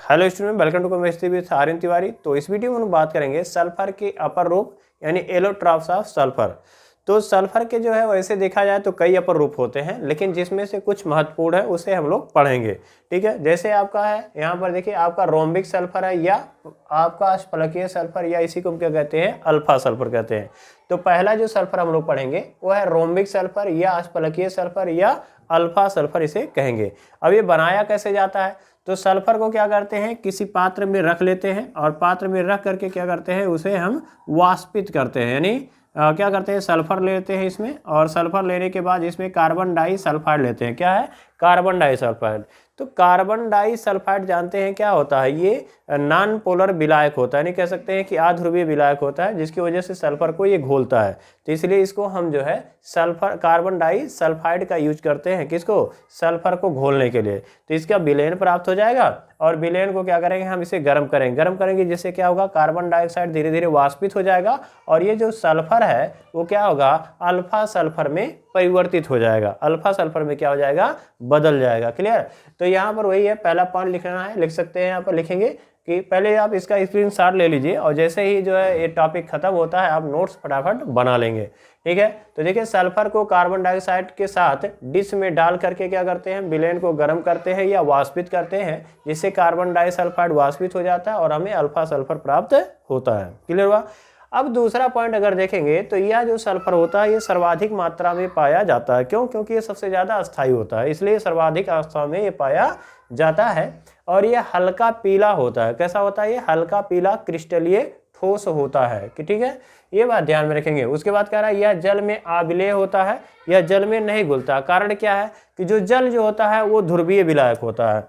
Hello student, welcome to chemistry with Aryan Tiwari. तो इस video में हम बात करेंगे सल्फर के अपर रूप यानी एलोट्रॉप्स ऑफ सल्फर। तो सल्फर के जो है वैसे देखा जाए तो कई अपर रूप होते हैं, लेकिन जिसमें से कुछ महत्वपूर्ण है उसे हम लोग पढ़ेंगे। ठीक है, जैसे आपका है यहाँ पर देखिए, आपका रोम्बिक सल्फर है या आपका अष्टफलकीय सल्फर या इसी को क्या कहते हैं, अल्फा सल्फर कहते हैं। तो पहला जो सल्फर हम लोग पढ़ेंगे वो है रोम्बिक सल्फर या अष्टफलकीय सल्फर या अल्फा सल्फर इसे कहेंगे। अब ये बनाया कैसे जाता है, तो सल्फर को क्या करते हैं, किसी पात्र में रख लेते हैं और पात्र में रख करके क्या करते हैं, उसे हम वाष्पित करते हैं। यानी क्या करते हैं, सल्फर लेते हैं इसमें, और सल्फर लेने के बाद इसमें कार्बन डाइसल्फाइड लेते हैं। क्या है, कार्बन डाइसल्फाइड। तो कार्बन डाइसल्फाइड जानते हैं क्या होता है, ये नॉन पोलर विलायक होता है, नहीं कह सकते हैं कि अध्रुवीय विलायक होता है, जिसकी वजह से सल्फर को ये घोलता है। तो इसलिए इसको हम जो है सल्फर कार्बन डाइसल्फाइड का यूज करते हैं, किसको, सल्फर को घोलने के लिए। तो इसका विलयन प्राप्त हो जाएगा और विलयन को क्या करेंगे, हम इसे गर्म करेंगे जिससे क्या होगा, कार्बन डाइऑक्साइड धीरे धीरे वाष्पित हो जाएगा और ये जो सल्फर है वो क्या होगा, अल्फा सल्फर में परिवर्तित हो जाएगा, अल्फा सल्फर में क्या हो जाएगा, बदल जाएगा। क्लियर। तो यहाँ पर वही है, पहला पॉइंट लिखना है, लिख सकते हैं यहाँ पर लिखेंगे कि पहले आप इसका स्क्रीनशॉट ले लीजिए और जैसे ही जो है ये टॉपिक खत्म होता है आप नोट्स फटाफट बना लेंगे। ठीक है, तो देखिए सल्फर को कार्बन डाइऑक्साइड के साथ डिश में डाल करके क्या करते हैं, विलयन को गर्म करते हैं या वाष्पित करते हैं, जिससे कार्बन डाइसल्फाइड वाष्पित हो जाता है और हमें अल्फा सल्फर प्राप्त होता है। क्लियर हुआ। अब दूसरा पॉइंट अगर देखेंगे तो यह जो सल्फर होता है ये सर्वाधिक मात्रा में पाया जाता है। क्यों, क्योंकि ये सबसे ज़्यादा अस्थायी होता है, इसलिए सर्वाधिक अवस्था में ये पाया जाता है। और ये हल्का पीला होता है। कैसा होता है, ये हल्का पीला क्रिस्टलीय ठोस होता है कि ठीक है, ये बात ध्यान में रखेंगे। उसके बाद कह रहा है यह जल में आविलेय होता है, यह जल में नहीं घुलता। कारण क्या है कि जो जल जो होता है वो ध्रुवीय विलायक होता है।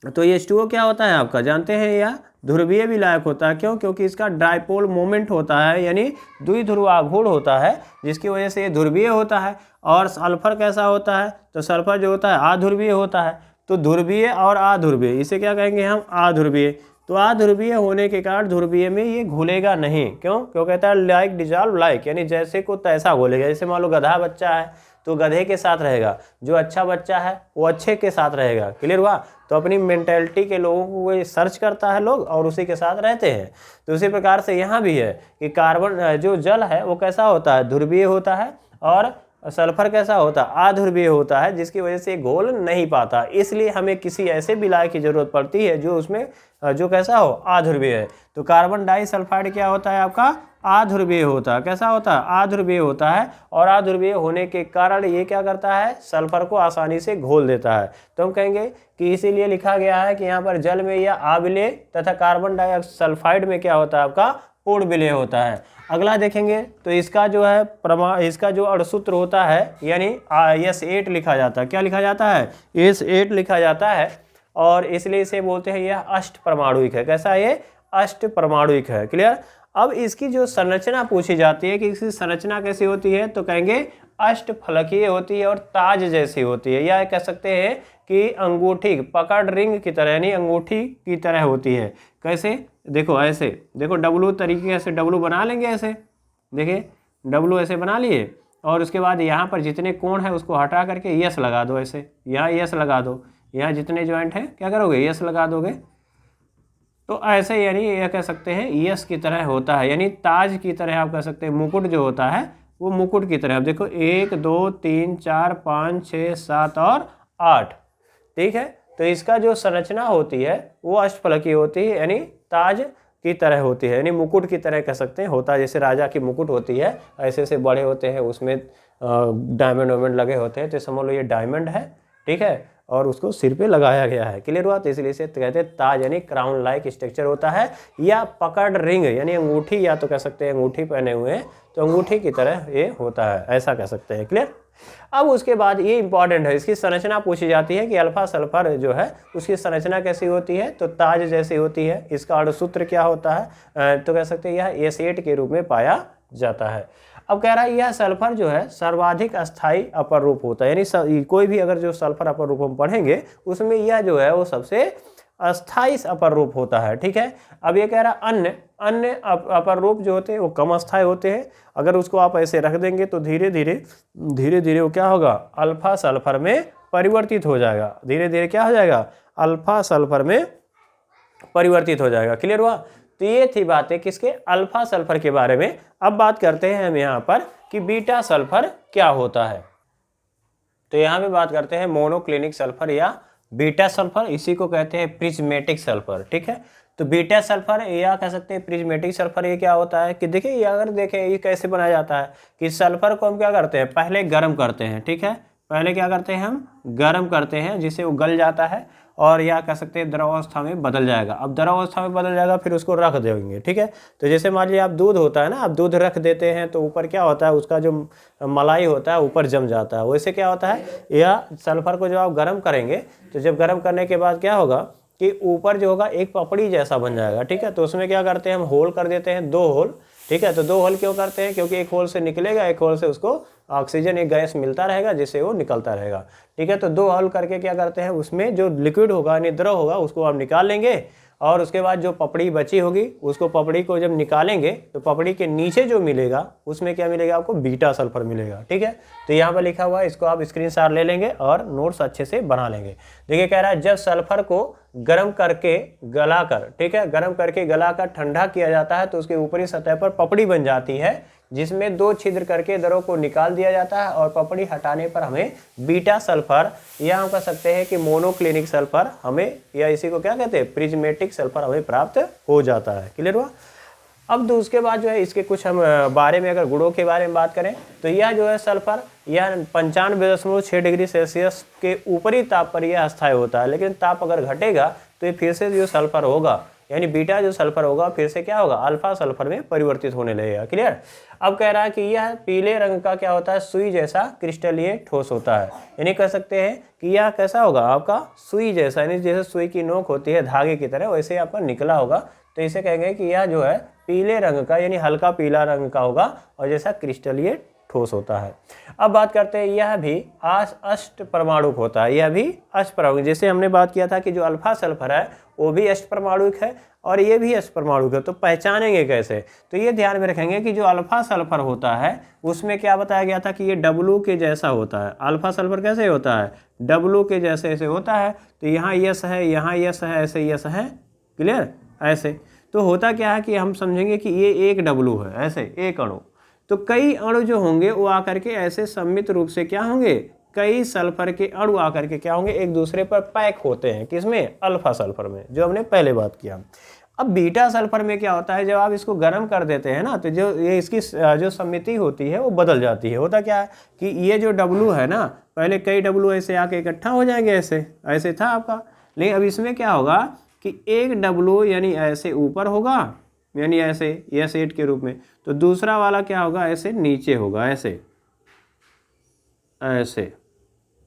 तो ये H2O क्या होता है आपका, जानते हैं, यह ध्रुवीय विलायक होता है। क्यों, क्योंकि इसका डायपोल मोमेंट होता है, यानी द्विध्रुव आघूर्ण होता है, जिसकी वजह से ये ध्रुवीय होता है। और सल्फर कैसा होता है, तो सल्फर जो होता है अध्रुवीय होता है। तो ध्रुवीय और अध्रुवीय, इसे क्या कहेंगे हम, अध्रुवीय। तो अध्रुवीय होने के कारण ध्रुवीय में ये घुलेगा नहीं। क्यों, क्यों कहता है लाइक डिजॉल्व लाइक, यानी जैसे को तैसा घुलेगा। जैसे मान लो गधा बच्चा है तो गधे के साथ रहेगा, जो अच्छा बच्चा है वो अच्छे के साथ रहेगा। क्लियर हुआ। तो अपनी मेंटेलिटी के लोगों को वो सर्च करता है लोग और उसी के साथ रहते हैं। तो उसी प्रकार से यहाँ भी है कि कार्बन जो जल है वो कैसा होता है, ध्रुवीय होता है, और सल्फर कैसा होता है, अध्रुवीय होता है, जिसकी वजह से घोल नहीं पाता। इसलिए हमें किसी ऐसे विलायक की जरूरत पड़ती है जो उसमें जो कैसा हो, अध्रुवीय है। तो कार्बन डाइसल्फाइड क्या होता है आपका, अध्रुवीय होता है। कैसा होता है, अध्रुवीय होता है। और अध्रुवीय होने के कारण ये क्या करता है, सल्फर को आसानी से घोल देता है। तो हम कहेंगे कि इसीलिए लिखा गया है कि यहाँ पर जल में यह अविलेय तथा कार्बन डाइसल्फाइड में क्या होता है आपका, पूर्ण विलेय होता है। अगला देखेंगे तो इसका जो है इसका जो अणुसूत्र होता है यानी S8 लिखा जाता है। क्या लिखा जाता है, S8 लिखा जाता है। और इसलिए इसे बोलते हैं यह अष्ट परमाणुइक है। कैसा है, ये अष्ट परमाणुइक है। क्लियर। अब इसकी जो संरचना पूछी जाती है कि इसकी संरचना कैसी होती है, तो कहेंगे अष्टफलकीय होती है और ताज जैसी होती है, या कह सकते हैं कि अंगूठी पकड़ रिंग की तरह, यानी अंगूठी की तरह होती है। कैसे, देखो ऐसे, देखो डब्लू तरीके से डब्लू बना लेंगे ऐसे, देखिए डब्लू ऐसे बना लिए और उसके बाद यहाँ पर जितने कोण है उसको हटा करके यस लगा दो। ऐसे यहाँ यस लगा दो, यहाँ जितने जॉइंट हैं क्या करोगे, यस लगा दोगे। तो ऐसे यानी यह कह सकते हैं यस की तरह होता है, यानी ताज की तरह आप कह सकते हैं। मुकुट जो होता है वो मुकुट की तरह। अब देखो 1 2 3 4 5 6 7 और 8। ठीक है, तो इसका जो संरचना होती है वो अष्टफलकीय होती है, यानी ताज की तरह होती है, यानी मुकुट की तरह कह सकते हैं। होता है जैसे राजा की मुकुट होती है, ऐसे ऐसे बड़े होते हैं, उसमें डायमंड वायमंड लगे होते हैं। तो समझ लो ये डायमंड है, ठीक है, और उसको सिर पे लगाया गया है। क्लियर हुआ। तो इसलिए इसे कहते हैं ताज, यानी क्राउन लाइक स्ट्रक्चर होता है। या पकड़ रिंग, यानी अंगूठी, या तो कह सकते हैं अंगूठी पहने हुए हैं तो अंगूठी की तरह ये होता है, ऐसा कह सकते हैं। क्लियर। अब उसके बाद ये इंपॉर्टेंट है, इसकी संरचना पूछी जाती है कि अल्फा सल्फर जो है उसकी संरचना कैसी होती है, तो ताज जैसी होती है। इसका अणुसूत्र क्या होता है, तो कह सकते हैं यह S8 के रूप में पाया जाता है। अब कह रहा है यह सल्फर जो है सर्वाधिक अस्थायी अपर रूप होता है, यानी कोई भी अगर जो सल्फर अपर रूप हम पढ़ेंगे उसमें यह जो है वो सबसे अस्थायी अपर रूप होता है। ठीक है। अब ये कह रहा है अन्य अपर रूप जो होते हैं वो कम अस्थायी होते हैं। अगर उसको आप ऐसे रख देंगे तो धीरे धीरे वो क्या होगा, अल्फा सल्फर में परिवर्तित हो जाएगा। धीरे धीरे क्या हो जाएगा, अल्फा सल्फर में परिवर्तित हो जाएगा। क्लियर हुआ? तो ये थी बातें किसके, अल्फा सल्फर के बारे में। अब बात करते हैं हम यहाँ पर कि बीटा सल्फर क्या होता है। तो यहाँ पे बात करते हैं मोनोक्लिनिक सल्फर या बीटा सल्फर, इसी को कहते हैं प्रिज्मेटिक सल्फर। ठीक है, तो बीटा सल्फर या कह सकते हैं प्रिज्मेटिक सल्फर, ये क्या होता है कि देखिए ये अगर देखें ये कैसे बनाया जाता है कि सल्फर को हम क्या करते हैं, पहले गर्म करते हैं। ठीक है, पहले क्या करते हैं हम गर्म करते हैं, जिससे वो गल जाता है और या कह सकते हैं द्रवावस्था में बदल जाएगा। अब द्रवावस्था में बदल जाएगा फिर उसको रख देंगे। ठीक है, तो जैसे मान लीजिए आप दूध होता है ना, आप दूध रख देते हैं तो ऊपर क्या होता है, उसका जो मलाई होता है ऊपर जम जाता है। वैसे क्या होता है, या सल्फर को जब आप गर्म करेंगे तो जब गर्म करने के बाद क्या होगा कि ऊपर जो होगा एक पपड़ी जैसा बन जाएगा। ठीक है, तो उसमें क्या करते हैं हम होल कर देते हैं, 2 होल। ठीक है, तो 2 होल क्यों करते हैं, क्योंकि एक होल से निकलेगा, एक होल से उसको ऑक्सीजन एक गैस मिलता रहेगा जिससे वो निकलता रहेगा। ठीक है, तो 2 होल करके क्या करते हैं, उसमें जो लिक्विड होगा यानी द्रव होगा उसको आप निकाल लेंगे और उसके बाद जो पपड़ी बची होगी उसको, पपड़ी को जब निकालेंगे तो पपड़ी के नीचे जो मिलेगा उसमें क्या मिलेगा आपको, बीटा सल्फर मिलेगा। ठीक है, तो यहाँ पर लिखा हुआ है, इसको आप स्क्रीनशॉट ले लेंगे और नोट्स अच्छे से बना लेंगे। देखिए कह रहा है जब सल्फर को गर्म करके गलाकर, ठीक है, गर्म करके गलाकर ठंडा किया जाता है तो उसके ऊपरी सतह पर पपड़ी बन जाती है जिसमें 2 छिद्र करके द्रव को निकाल दिया जाता है और पपड़ी हटाने पर हमें बीटा सल्फर या हम कह सकते हैं कि मोनोक्लिनिक सल्फर हमें, या इसी को क्या कहते हैं, प्रिज्मेटिक सल्फर हमें प्राप्त हो जाता है। क्लियर हुआ? अब तो उसके बाद जो है इसके कुछ हम बारे में, अगर गुणों के बारे में बात करें तो यह जो है सल्फर यह 95.6 डिग्री सेल्सियस के ऊपरी ताप पर यह अस्थायी होता है, लेकिन ताप अगर घटेगा तो ये फिर से जो सल्फर होगा यानी बीटा जो सल्फर होगा फिर से क्या होगा, अल्फा सल्फर में परिवर्तित होने लगेगा। क्लियर? अब कह रहा है कि यह पीले रंग का क्या होता है, सुई जैसा क्रिस्टलीय ठोस होता है। यानी कह सकते हैं कि यह कैसा होगा आपका, सुई जैसा, यानी जैसे सुई की नोक होती है धागे की तरह, वैसे आपका निकला होगा। तो इसे कहेंगे कि यह जो है पीले रंग का यानी हल्का पीला रंग का होगा और जैसा क्रिस्टलीय ठोस होता है। अब बात करते हैं, यह भी अष्ट परमाणुक होता है। यह भी अष्ट परमाणुक, जैसे हमने बात किया था कि जो अल्फा सल्फर है वो भी अष्ट परमाणुक है और ये भी अष्ट परमाणुक है। तो पहचानेंगे कैसे, तो ये ध्यान में रखेंगे कि जो अल्फा सल्फर होता है उसमें क्या बताया गया था कि ये डब्लू के जैसा होता है। अल्फा सल्फर कैसे होता है, डब्लू के जैसे ऐसे होता है। तो यहाँ यस है, यहाँ यस है, ऐसे यस है। क्लियर? ऐसे तो होता क्या है कि हम समझेंगे कि ये एक डब्लू है, ऐसे एक अणु। तो कई अणु जो होंगे वो आकर के ऐसे सम्मिलित रूप से क्या होंगे, कई सल्फर के अणु आकर के क्या होंगे, एक दूसरे पर पैक होते हैं। किसमें? अल्फा सल्फर में, जो हमने पहले बात किया। अब बीटा सल्फर में क्या होता है, जब आप इसको गर्म कर देते हैं ना तो जो ये इसकी जो समिति होती है वो बदल जाती है। होता क्या है कि ये जो डब्लू है ना, पहले कई डब्लू ऐसे आके इकट्ठा हो जाएंगे, ऐसे ऐसे था आपका, लेकिन अब इसमें क्या होगा कि एक डब्लू यानी ऐसे ऊपर होगा, यानी ऐसे एस 8 के रूप में, तो दूसरा वाला क्या होगा, ऐसे नीचे होगा, ऐसे ऐसे।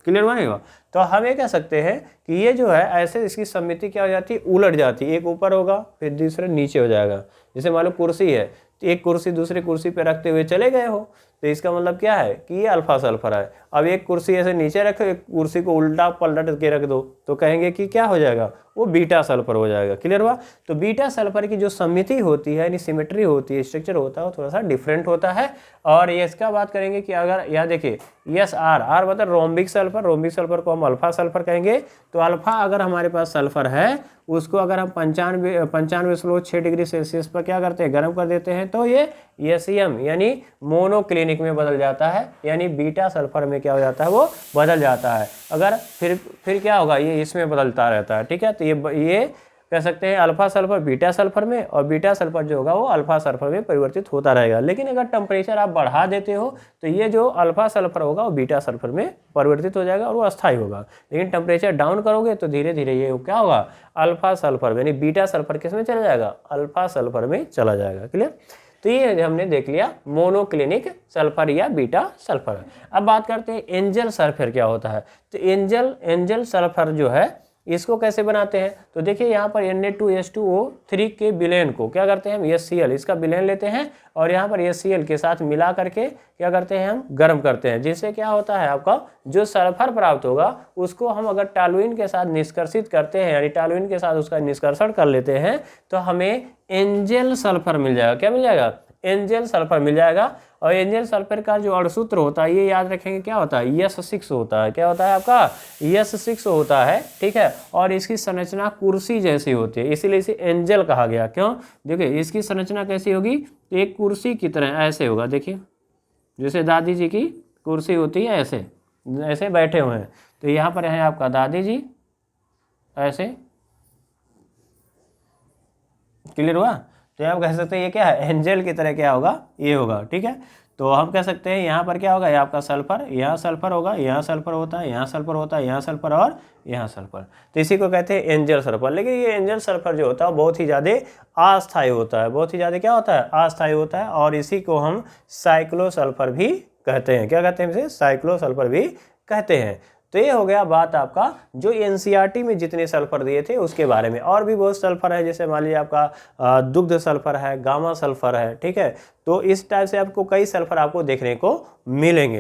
क्लियर बनेगा? तो हम ये कह सकते हैं कि ये जो है ऐसे इसकी समिति क्या हो जाती है, उलट जाती है। एक ऊपर होगा फिर दूसरे नीचे हो जाएगा। जैसे मान लो कुर्सी है, तो एक कुर्सी दूसरे कुर्सी पे रखते हुए चले गए हो, तो इसका मतलब क्या है कि ये अल्फा सल्फर है। अब एक कुर्सी ऐसे नीचे रखो, एक कुर्सी को उल्टा पलट के रख दो, तो कहेंगे कि क्या हो जाएगा, वो बीटा सल्फर हो जाएगा। क्लियर हुआ? तो बीटा सल्फर की जो समिति होती है यानी सिमेट्री होती है, स्ट्रक्चर होता है, वो थोड़ा सा डिफरेंट होता है। और ये इसका बात करेंगे कि अगर यहाँ देखिए यस आर, आर मतलब रोम्बिक सल्फर, रोम्बिक सल्फर को हम अल्फा सल्फर कहेंगे। तो अल्फा अगर हमारे पास सल्फर है उसको अगर हम 95.6 डिग्री सेल्सियस पर क्या करते हैं, गर्म कर देते हैं, तो ये एसियम यानी मोनोक्लिनिक में बदल जाता है, यानी बीटा सल्फर में क्या हो जाता है, वो बदल जाता है। अगर फिर क्या होगा, ये इसमें बदलता रहता है। ठीक है, तो ये कह सकते हैं अल्फा सल्फर बीटा सल्फर में, और बीटा सल्फर जो होगा वो अल्फा सल्फर में परिवर्तित होता रहेगा। लेकिन अगर टेम्परेचर आप बढ़ा देते हो तो ये जो अल्फा सल्फर होगा वो बीटा सल्फर में परिवर्तित हो जाएगा और वो अस्थायी होगा। लेकिन टेम्परेचर डाउन करोगे तो धीरे धीरे ये क्या होगा, अल्फा सल्फर यानी बीटा सल्फर किस में चला जाएगा, अल्फा सल्फर में चला जाएगा। क्लियर? तो ये हमने देख लिया मोनोक्लिनिक सल्फर या बीटा सल्फर। अब बात करते हैं एंजल सल्फर क्या होता है। तो एंजल सल्फर जो है इसको कैसे बनाते हैं, तो देखिए यहाँ पर Na2H2O3 के विलयन को क्या करते हैं हम, HCl इसका विलयन लेते हैं और यहाँ पर HCl के साथ मिला करके क्या करते हैं हम, गर्म करते हैं। जिससे क्या होता है आपका जो सल्फर प्राप्त होगा उसको हम अगर टॉलुइन के साथ निष्कर्षित करते हैं, यानी टॉलुइन के साथ उसका निष्कर्षण कर लेते हैं, तो हमें एंजल सल्फर मिल जाएगा। क्या मिल जाएगा, एंजल सल्फर मिल जाएगा। और एंजल सल्फर का जो अणुसूत्र होता है ये याद रखेंगे क्या होता है, S6 होता है। क्या होता है आपका, S6 होता है, ठीक है। और इसकी संरचना कुर्सी जैसी होती है, इसीलिए इसे एंजल कहा गया। क्यों, देखिए इसकी संरचना कैसी होगी, एक कुर्सी की तरह ऐसे होगा, देखिए जैसे दादी जी की कुर्सी होती है, ऐसे ऐसे बैठे हुए हैं। तो यहाँ पर है आपका दादी जी, ऐसे, क्लियर हुआ। तो आप कह सकते हैं ये क्या है, एंजल की तरह क्या होगा, ये होगा, ठीक है। तो हम कह सकते हैं यहाँ पर क्या होगा, ये आपका सल्फर, यहाँ सल्फर होगा, यहाँ सल्फर होता है, यहाँ सल्फर होता है, यहाँ सल्फर और यहाँ सल्फर। तो इसी को कहते हैं एंजल सल्फर। लेकिन ये एंजल सल्फर जो होता है बहुत ही ज़्यादा अस्थायी होता है, बहुत ही ज़्यादा क्या होता है, अस्थायी होता है। और इसी को हम साइक्लो सल्फर भी कहते हैं। क्या कहते हैं इसे, साइक्लो सल्फर भी कहते हैं। तो ये हो गया बात आपका जो एनसीईआरटी में जितने सल्फर दिए थे उसके बारे में। और भी बहुत सल्फर है, जैसे मान लीजिए आपका दुग्ध सल्फर है, गामा सल्फर है, ठीक है। तो इस टाइप से आपको कई सल्फर आपको देखने को मिलेंगे।